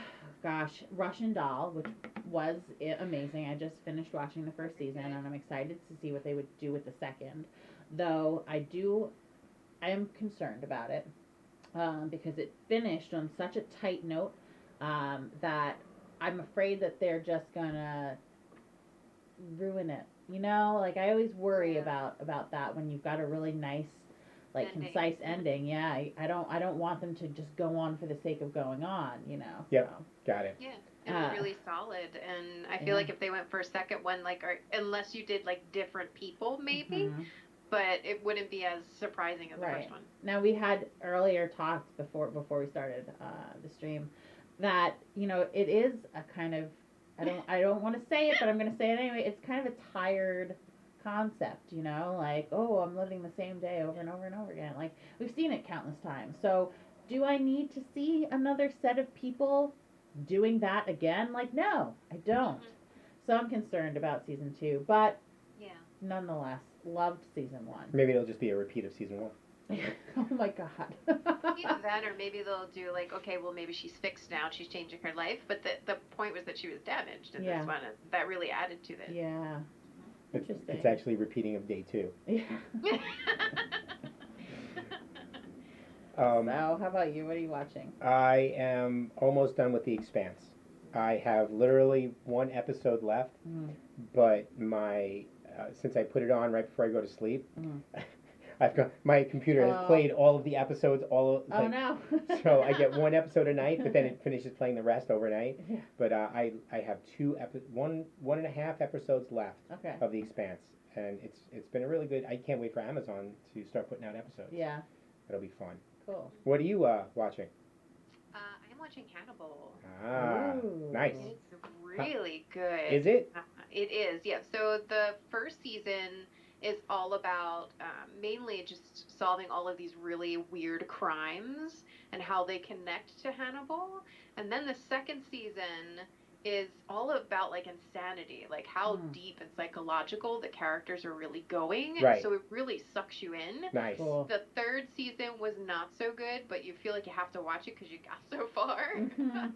Russian Doll, which was amazing. I just finished watching the first season, and I'm excited to see what they would do with the second. Though I am concerned about it because it finished on such a tight note that I'm afraid that they're just gonna ruin it. You know, like I always worry Yeah. about that when you've got a really nice, like Ending. concise ending. Yeah, I don't want them to just go on for the sake of going on. You know. Yep. So. Got it. Yeah, it was Uh, really solid, and I feel yeah. like if they went for a second one, like, or unless you did like different people, maybe, Mhm. but it wouldn't be as surprising as the Right. first one. Now we had earlier talked before we started the stream that it is a kind of I don't want to say it, but I'm going to say it anyway. It's kind of a tired concept, you know, like, oh, I'm living the same day over and over and over again. Like, we've seen it countless times. So, do I need to see another set of people doing that again? Like, no, I don't. Mhm. So, I'm concerned about season 2, but Yeah. nonetheless, loved season 1. Maybe it'll just be a repeat of season 1. Oh my god. Either that, or maybe they'll do like, okay, well, maybe she's fixed now, she's changing her life, but the point was that she was damaged in Yeah. this one, and that really added to it. Yeah. Interesting. It's actually repeating of day 2. Yeah. Um, So, how about you? What are you watching? I am almost done with The Expanse. I have literally one episode left, Mm. but since I put it on right before I go to sleep, Mm. I've got my computer has Oh. played all of the episodes. Oh no. So I get one episode a night, but then it finishes playing the rest overnight. Yeah. But I have one and a half episodes left Okay. of The Expanse, and it's been a really good. I can't wait for Amazon to start putting out episodes. Yeah. It'll be fun. Cool. What are you watching? I am watching Hannibal. Ah, Ooh. nice. It's really good. Is it? It is, yeah. So the first season is all about mainly just solving all of these really weird crimes and how they connect to Hannibal. And then the second season is all about like insanity, like how deep and psychological the characters are really going. Right. So it really sucks you in. Nice. Cool. The third season was not so good, but you feel like you have to watch it because you got so far. Mhm.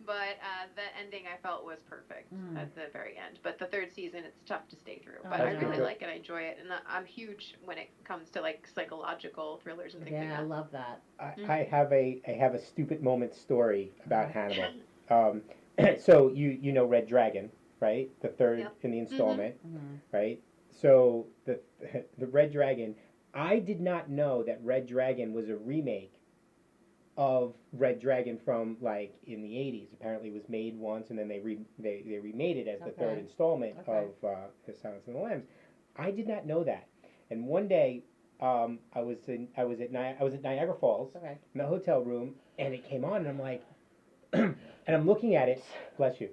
But the ending I felt was perfect at the very end. But the third season, it's tough to stay through. But Oh, I no. really like it. I enjoy it. And I'm huge when it comes to like psychological thrillers and things Yeah, I like that. love that. I have a stupid moment story about Hannibal. Mm-hmm. So you know Red Dragon, right? The third Yep. in the installment, Mhm. right? So the Red Dragon, I did not know that Red Dragon was a remake of Red Dragon from like in the 80s. Apparently it was made once and then they remade it as the third Okay. installment Okay. of The Silence of the Lambs. I did not know that. And one day I was at Niagara Falls Okay. in the hotel room and it came on and I'm like and I'm looking at it. Bless you.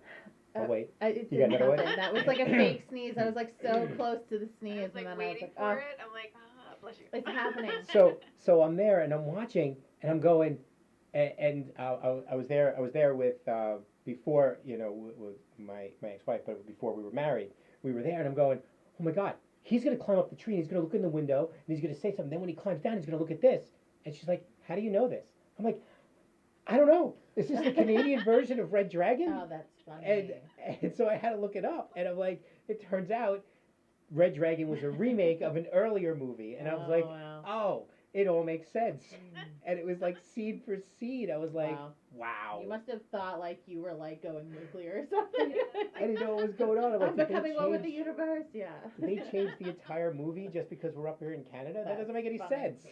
Oh wait. It You got didn't another one? happen. That was like a fake sneeze. I was like so close to the sneeze, I was like and then waiting I was for like, it. I'm like, bless you. It's happening. So I'm there and I'm watching and I'm going and I was there with before with my ex-wife, but before we were married, we were there and I'm going, oh my God, he's gonna climb up the tree and he's gonna look in the window and he's gonna say something. Then when he climbs down, he's gonna look at this. And she's like, how do you know this? I'm like, I don't know. Is this the Canadian version of Red Dragon? oh, that's funny. And so I had to look it up and I'm like, it turns out Red Dragon was a remake of an earlier movie, and I was like, wow. oh, it all makes sense. And it was like scene for scene. I was like, wow. You must have thought like you were like going nuclear or something. I didn't know what was going on. I'm like, I'm did they becoming one with the change- universe. Yeah. Did they change the entire movie just because we're up here in Canada? That doesn't make any That's funny. sense.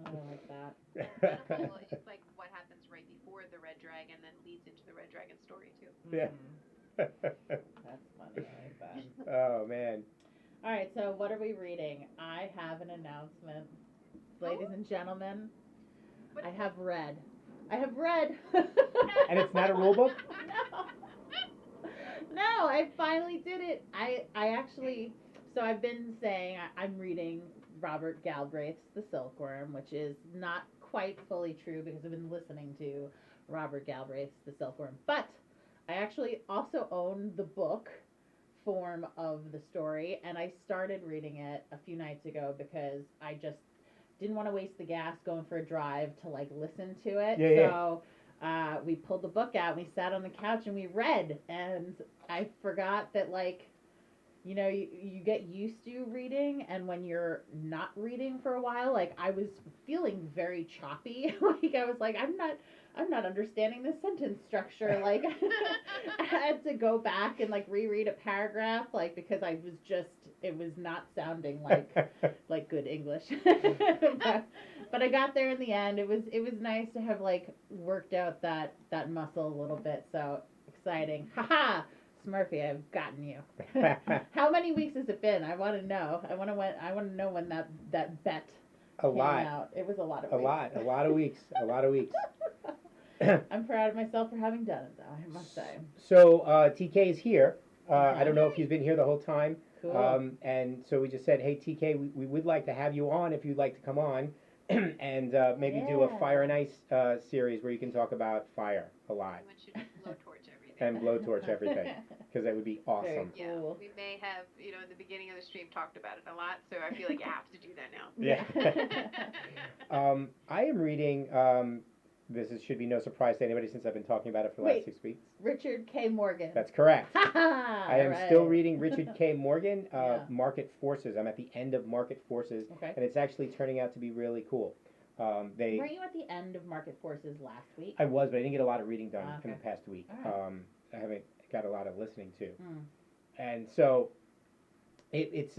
I don't like that. Hannibal is like what happens right before the Red Dragon, then leads into the Red Dragon story too. Yeah. That's funny. I like that. Oh man. All right. So what are we reading? I have an announcement, ladies and gentlemen. I have read. I have read. And it's not a rule book? No, I finally did it. I actually, so I've been saying I'm reading Robert Galbraith's The Silkworm, which is not quite fully true because I've been listening to Robert Galbraith's The Silkworm. But I actually also own the book form of the story, and I started reading it a few nights ago because I just didn't want to waste the gas going for a drive to like listen to it. Yeah, So we pulled the book out, we sat on the couch and we read, and I forgot that like, you know, you get used to reading, and when you're not reading for a while, like I was feeling very choppy. Like I was like, I'm not understanding this sentence structure. Like I had to go back and like reread a paragraph, like because I was just, it was not sounding like good English. But I got there in the end. It was nice to have like worked out that muscle a little bit. So exciting. Haha. Smurfy, I've gotten you. How many weeks has it been? I want to know. I want to know when that bet came out. It was a lot of weeks. A lot of weeks. A lot of weeks. I'm proud of myself for having done it, though, I must say. So TK is here. I don't know if he's been here the whole time, Cool. And so we just said, hey, TK, we would like to have you on if you'd like to come on and maybe do a Fire and Ice series where you can talk about fire a lot Everyone should blowtorch everything. and blowtorch everything because that would be awesome. Very Yeah, cool. we may have, in the beginning of the stream talked about it a lot, so I feel like you have to do that now. Yeah. I am reading. Should be no surprise to anybody since I've been talking about it for the last 6 weeks. Richard K. Morgan. That's correct. I am still Right. reading Richard K. Morgan, Yeah. Market Forces. I'm at the end of Market Forces, Okay. and it's actually turning out to be really cool. Weren't you at the end of Market Forces last week? I was, but I didn't get a lot of reading done Okay. in the past week. All I haven't got a lot of listening to, Mm. and so it's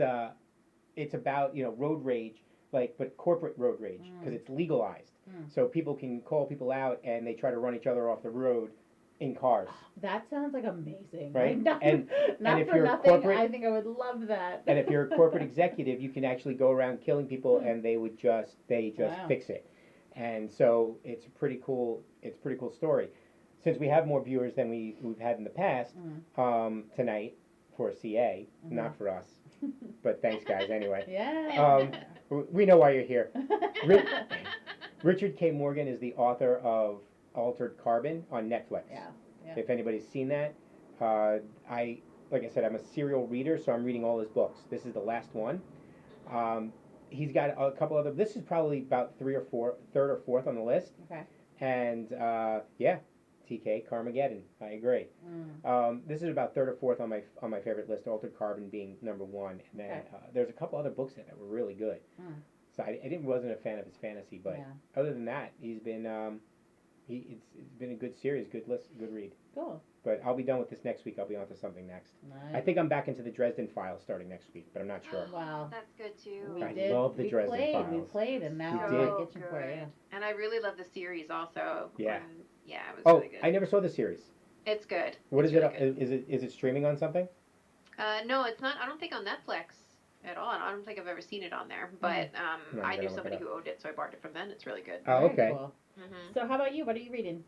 about road rage, but corporate road rage because it's legalized. Mm. So people can call people out and they try to run each other off the road in cars. That sounds like amazing. Right? Like, not And if for you're nothing, corporate- I think I would love that. And if you're a corporate executive, you can actually go around killing people and they just Wow. fix it. And so it's a pretty cool story. Since we have more viewers than we've had in the past, tonight for CA, not for us. But thanks guys anyway. Yeah. We know why you're here. Richard K. Morgan is the author of Altered Carbon on Netflix. Yeah. If anybody's seen that, like I said, I'm a serial reader, so I'm reading all his books. This is the last one. He's got a couple other. This is probably about third or fourth on the list. Okay. And TK Carmageddon. I agree. This is about third or fourth on my favorite list. Altered Carbon being number one, and then there's a couple other books that were really good. So I wasn't a fan of his fantasy, but other than that, he's been it's been a good series, good list, good read. Cool. But I'll be done with this next week. I'll be on to something next. Nice. I think I'm back into the Dresden Files starting next week, but I'm not sure. Wow. That's good too. I love the Dresden Files. We played, and now We we're did. like itching for it. Yeah. And I really love the series also. Yeah. Yeah, it was Oh, really good. I never saw the series. It's good. What It's is really it? Is it streaming on something? No, it's not. I don't think on Netflix at all. I don't think I've ever seen it on there. But No, I I'm knew gonna look somebody it up. who owned it, so I borrowed it from them. It's really good. Oh, Very okay. Cool. hmm So how about you? What are you reading?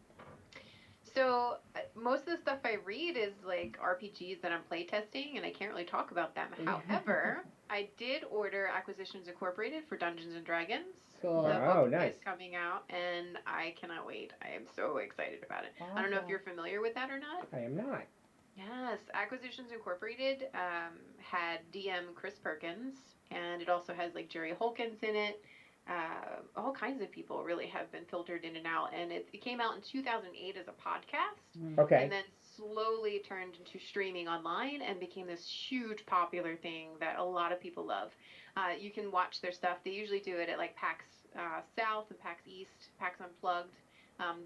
So most of the stuff I read is like RPGs that I'm playtesting, and I can't really talk about them. However, I did order Acquisitions Incorporated for Dungeons and Dragons. Cool. The Wow, book nice. is coming out, and I cannot wait. I am so excited about it. I don't know if Awesome. you're familiar with that or not. I am not. Yes, Acquisitions Incorporated had DM Chris Perkins, and it also has like Jerry Holkins in it. All kinds of people really have been filtered in and out, and it came out in 2008 as a podcast, Okay. and then slowly turned into streaming online and became this huge popular thing that a lot of people love. You can watch their stuff. They usually do it at like PAX South and PAX East, PAX Unplugged.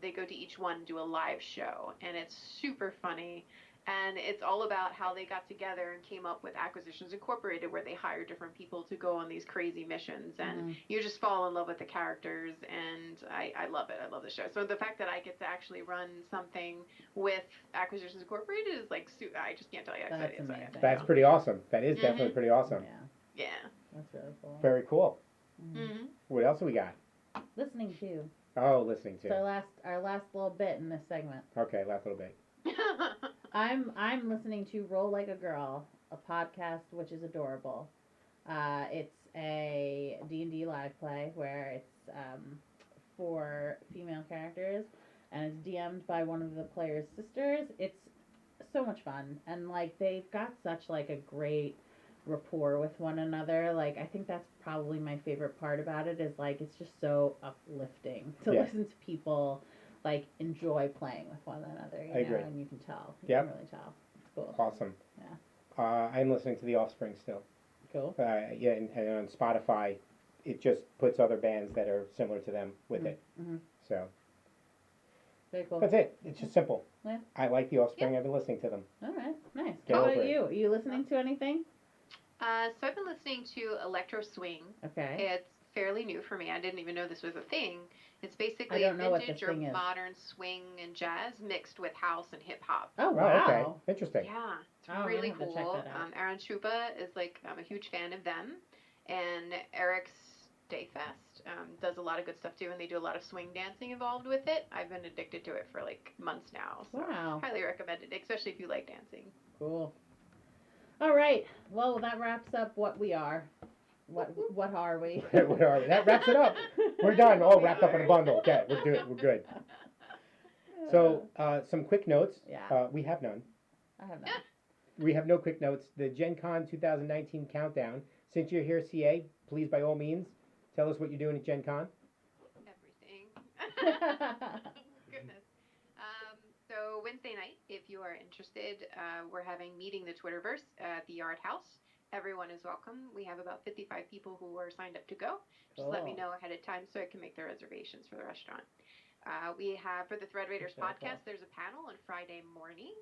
They go to each one and do a live show, and it's super funny. And it's all about how they got together and came up with Acquisitions Incorporated, where they hire different people to go on these crazy missions. And you just fall in love with the characters, and I love it. I love the show. So the fact that I get to actually run something with Acquisitions Incorporated is like, I just can't tell you how That's excited I am. amazing. That's pretty awesome. That is definitely pretty awesome. Yeah, Yeah. that's really cool. Very cool. Mm-hmm. What else have we got? Listening to. Oh, listening It's our to. last little bit in this segment. Okay, last little bit. I'm listening to Roll Like a Girl, a podcast which is adorable. It's a D&D live play where it's 4 female characters, and it's DM'd by one of the players' sisters. It's so much fun, and like they've got such like a great rapport with one another. Like I think that's probably my favorite part about it is like it's just so uplifting to listen to people like enjoy playing with one another, you I know, agree. and you can tell. You Yep. can really tell. It's cool. Awesome. Yeah. I'm listening to The Offspring still. Cool. Yeah, and on Spotify, it just puts other bands that are similar to them with it. Mm-hmm. So Very cool. that's it. It's just simple. Yeah. I like The Offspring. I've been listening to them. All right. Nice. Get How over about it. you? Are you listening to anything? So I've been listening to Electro Swing. Okay. It's fairly new for me. I didn't even know this was a thing. It's I basically don't know what vintage this or thing is. modern swing and jazz mixed with house and hip hop. Oh Oh, wow. okay. Interesting. Yeah, it's Oh, I'm really gonna have to cool. check that out. Aaron Chupa is like, I'm a huge fan of them, and Eric's Dayfest does a lot of good stuff too, and they do a lot of swing dancing involved with it. I've been addicted to it for like months now, so Wow. highly recommend it, especially if you like dancing. Cool. All right. Well, that wraps up what we are. What are we? What are we? That wraps it up. We're done. All wrapped up in a bundle. Okay, we're good. We're good. So, some quick notes. Yeah. We have none. I have none. We have no quick notes. The Gen Con 2019 countdown. Since you're here, CA, please, by all means, tell us what you're doing at Gen Con. Everything. Goodness. So Wednesday night, if you are interested, we're having Meeting the Twitterverse at the Yard House. Everyone is welcome. We have about 55 people who are signed up to go. Just let me Cool. know ahead of time so I can make the reservations for the restaurant. We have for the Thread Raiders Very podcast, cool. there's a panel on Friday morning.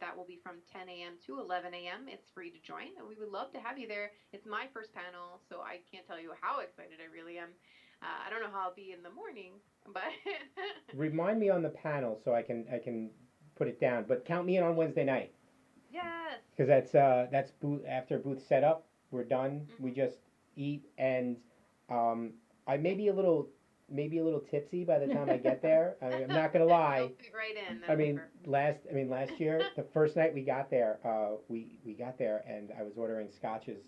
That will be from 10 a.m. to 11 a.m. It's free to join, and we would love to have you there. It's my first panel, so I can't tell you how excited I really am. I don't know how I'll be in the morning, but Remind me on the panel so I can put it down. But count me in on Wednesday night yes. because that's booth after booth setup. We're done. We just eat and I may be a little tipsy by the time I get there. I'm not gonna lie. You'll fit right in. I mean, last year, the first night we got there, we got there, and I was ordering scotches,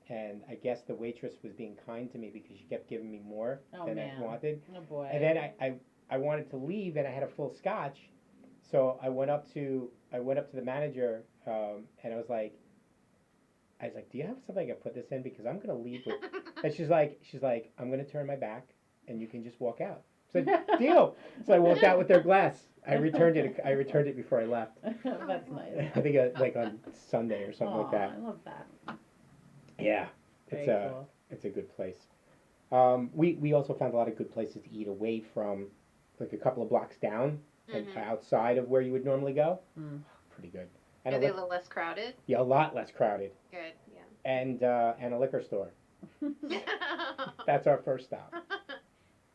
and I guess the waitress was being kind to me because she kept giving me more Oh than man. I wanted. Oh boy. And then I wanted to leave, and I had a full scotch, so I went up to the manager, and I was like, do you have something I can put this in because I'm gonna leave with. And she's like, I'm gonna turn my back, and you can just walk out. So deal. So I walked out with their glass. I returned it before I left. That's nice. I think like on Sunday or something like that. I love that. Yeah, Very cool. it's a good place. We also found a lot of good places to eat away from, like a couple of blocks down and outside of where you would normally go. Mm. Pretty good. Are And they a little less crowded? yeah, a lot less crowded. Good, yeah. And a liquor store. That's our first stop.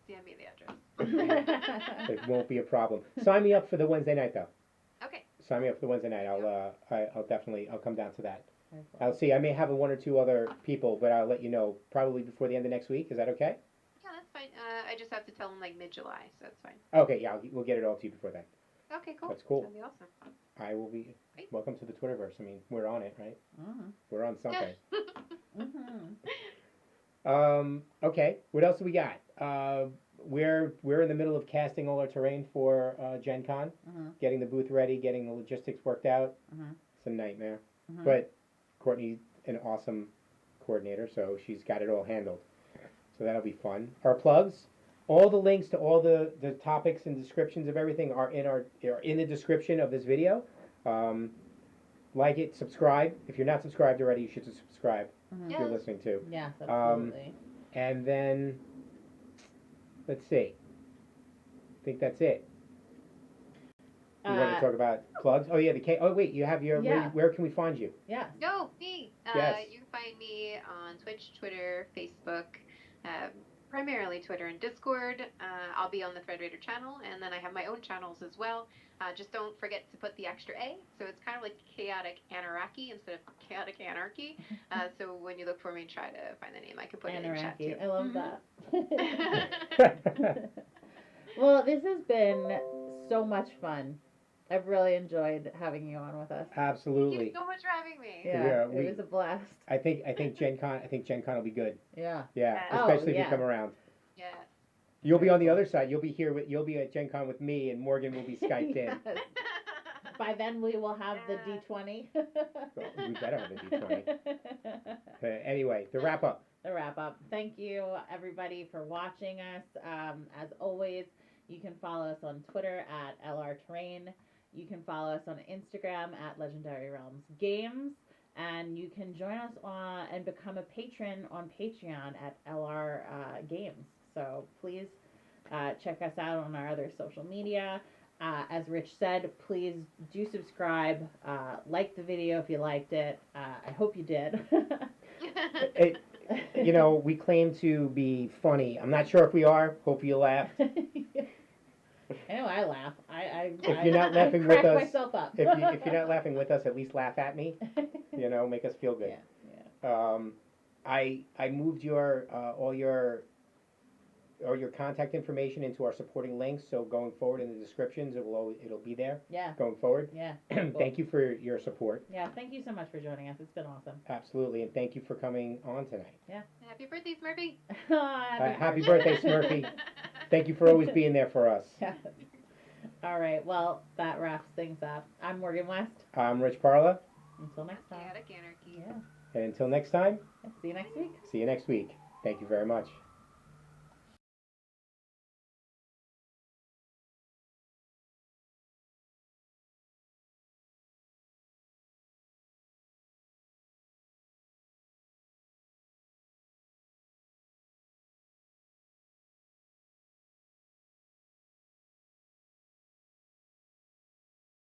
Send me the address. It won't be a problem. Sign me up for the Wednesday night though. Okay. Sign me up for the Wednesday night. I'll definitely come down to that. Very cool. I'll see. I may have one or two other people, but I'll let you know probably before the end of next week. Is that okay? Yeah, that's fine. I just have to tell them like mid-July, so that's fine. Okay. Yeah, we'll get it all to you before then. Okay, cool. That's cool. That'd be awesome. I will be. Great. Welcome to the Twitterverse. I mean, we're on it, right? Mm-hmm. We're on something. Mm-hmm. Okay. What else do we got? We're in the middle of casting all our terrain for Gen Con, getting the booth ready, getting the logistics worked out. It's a nightmare. But Courtney's an awesome coordinator, so she's got it all handled. So that'll be fun. Our plugs. All the links to all the topics and descriptions of everything are in the description of this video. Like it, subscribe. If you're not subscribed already, you should subscribe. If you're listening to. Yes, absolutely. And then, let's see. I think that's it. You want to talk about plugs? Oh yeah, oh wait, you have your. Yeah. Where can we find you? Yes. No, me. Yes. You can find me on Twitch, Twitter, Facebook, primarily Twitter and Discord. I'll be on the Thread Raider channel, and then I have my own channels as well. Just don't forget to put the extra A, so it's kind of like chaotic anarchy instead of chaotic anarchy. So when you look for me, try to find the name. I can put it in chat too. I love that. Well, this has been so much fun. I've really enjoyed having you on with us. Absolutely. Thank you so much for having me. Yeah, it was a blast. I think Gen Con will be good. Yeah. Yeah, Oh, especially if yeah. you come around. Yeah. You'll be on the other side. You'll be at Gen Con with me, and Morgan will be Skyped in. Yes. By then we will have the D20. Well, we better have the D20. Anyway, the wrap up. The wrap up. Thank you everybody for watching us. As always, you can follow us on Twitter at LR Terrain. You can follow us on Instagram at Legendary Realms Games. And you can join us and become a patron on Patreon at LR Games. So please check us out on our other social media. As Rich said, please do subscribe. Like the video if you liked it. I hope you did. We claim to be funny. I'm not sure if we are. Hope you laughed. I know I laugh. If you're not laughing with crack us, myself up. if you're not laughing with us, at least laugh at me. Make us feel good. Yeah. I moved your all your or your contact information into our supporting links. So going forward in the descriptions, it'll be there Yeah. going forward. Yeah. Thank you for your support. Yeah. Thank you so much for joining us. It's been awesome. Absolutely, and thank you for coming on tonight. Yeah. Happy birthday, Smurfy. Happy birthday, Smurfy. Thank you for always being there for us. Yeah. All right. Well, that wraps things up. I'm Morgan West. I'm Rich Parla. Until next time. Chaotic Anarchy. Yeah. And until next time, See you next week. see you next week. Thank you very much.